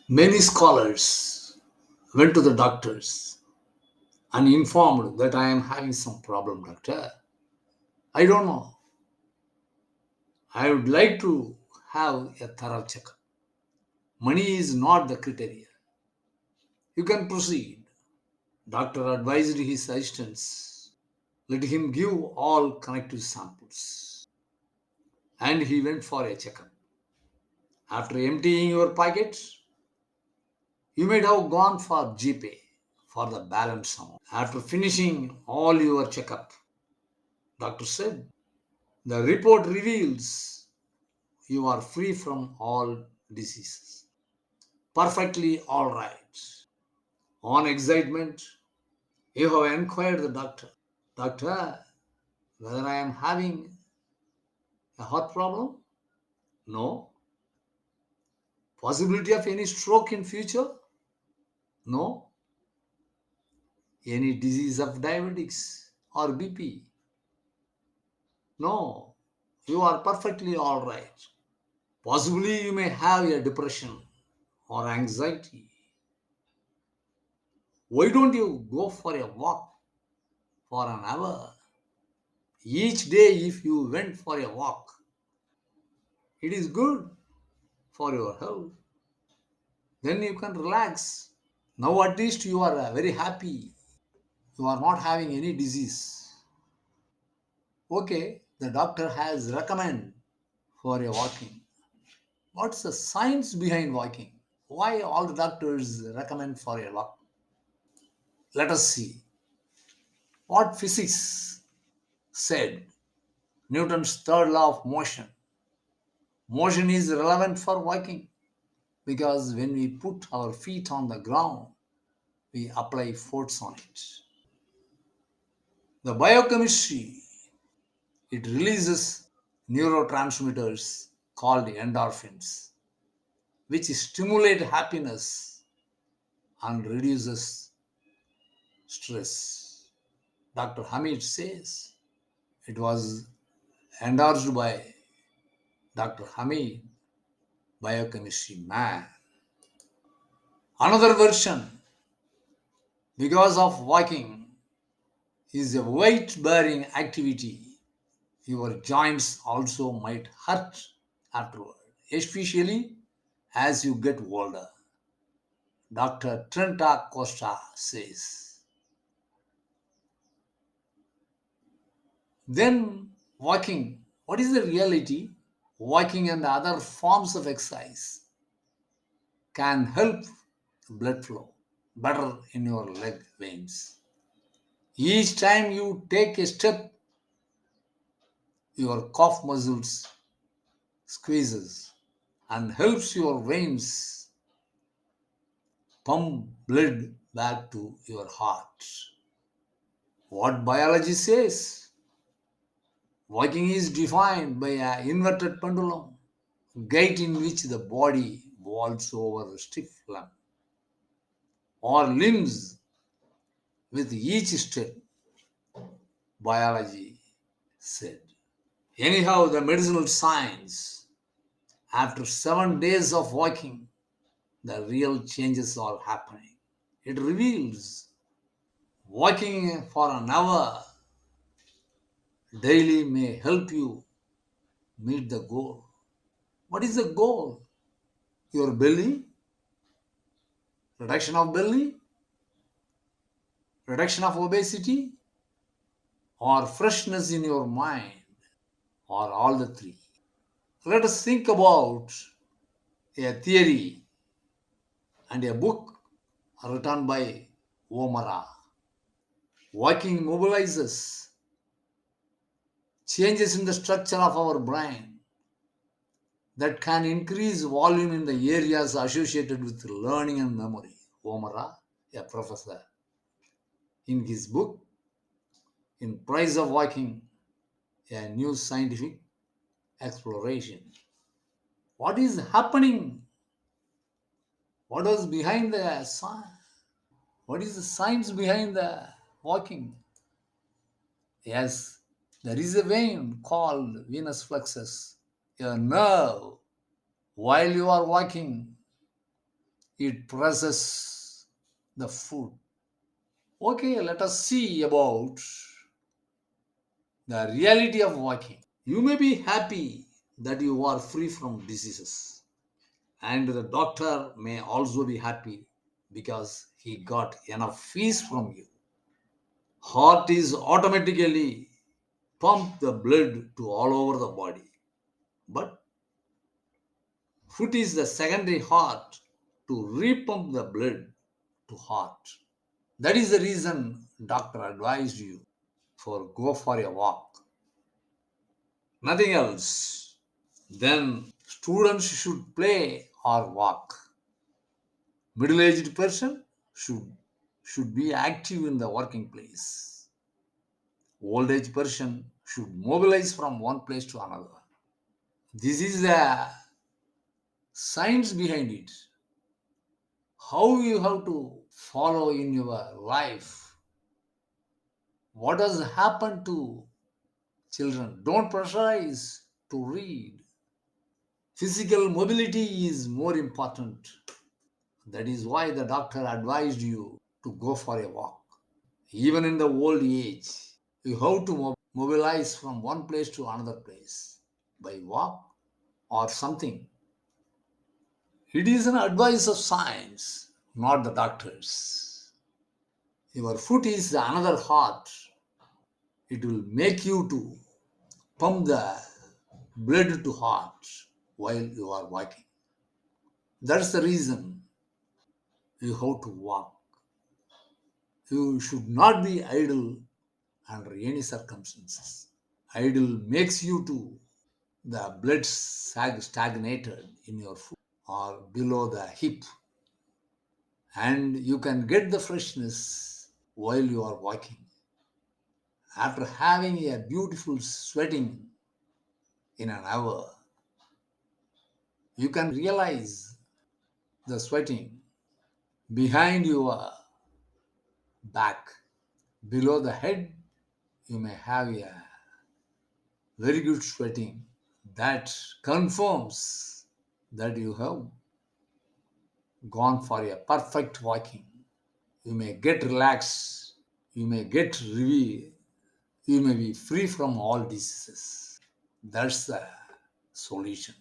Many scholars went to the doctors and informed that I am having some problem, doctor. I don't know. I would like to have a thorough checkup. Money is not the criteria. You can proceed. Doctor advised his assistants. Let him give all connective samples. And he went for a checkup. After emptying your pockets, you might have gone for GPay for the balance amount. After finishing all your checkup, doctor said, the report reveals you are free from all diseases. Perfectly all right. On excitement, you have inquired the doctor. Doctor, whether I am having a heart problem? No. Possibility of any stroke in future? No. Any disease of diabetics or BP? No. You are perfectly all right. Possibly you may have a depression or anxiety. Why don't you go for a walk for an hour? Each day, if you went for a walk, it is good for your health. Then you can relax. Now, at least you are very happy. You are not having any disease. Okay, the doctor has recommend for a walking. What's the science behind walking? Why all the doctors recommend for a walk? Let us see what physics said. Newton's third law of motion. Motion is relevant for walking because when we put our feet on the ground, we apply force on it. The biochemistry, it releases neurotransmitters called endorphins, which stimulate happiness and reduces stress. Dr. Hamid says it was endorsed by Dr. Hamid, biochemistry man. Another version, because of walking, is a weight bearing activity. Your joints also might hurt afterward, especially as you get older. Dr. Trenta Costa says. Then, walking. What is the reality? Walking and other forms of exercise can help blood flow better in your leg veins. Each time you take a step, your calf muscles squeezes and helps your veins pump blood back to your heart. What biology says? Walking is defined by an inverted pendulum, gait in which the body vaults over a stiff limb or limbs with each step, biology said. Anyhow, the medicinal science, after 7 days of walking, the real changes are happening. It reveals walking for an hour daily may help you meet the goal. What is the goal? Your belly, reduction of belly, reduction of obesity, or freshness in your mind, or all the three. Let us think about a theory and a book written by Omara. Walking mobilizes changes in the structure of our brain that can increase volume in the areas associated with learning and memory. Omara, a professor, in his book, In Price of Walking, a new scientific exploration. What is happening? What was behind the science? What is the science behind the walking? Yes, there is a vein called venous flexus, a nerve. While you are walking, it presses the food. Okay, let us see about the reality of walking. You may be happy that you are free from diseases, and the doctor may also be happy because he got enough fees from you. Heart is automatically pump the blood to all over the body, but foot is the secondary heart to repump the blood to heart. That is the reason doctor advised you for go for a walk. Nothing else. Then students should play or walk. Middle-aged person should be active in the working place. Old age person should mobilize from one place to another. This is the science behind it. How you have to follow in your life. What has happened to children? Don't pressurize to read. Physical mobility is more important. That is why the doctor advised you to go for a walk. Even in the old age, you have to mobilize from one place to another place by walk or something. It is an advice of science, not the doctors. Your foot is another heart. It will make you to pump the blood to heart while you are walking. That's the reason you have to walk. You should not be idle under any circumstances. Idle makes you to the blood stagnated in your foot or below the hip, and you can get the freshness while you are walking. After having a beautiful sweating in an hour, you can realize the sweating behind your back. Below the head, you may have a very good sweating. That confirms that you have gone for a perfect walking. You may get relaxed. You may get relieved. You may be free from all diseases. That's the solution.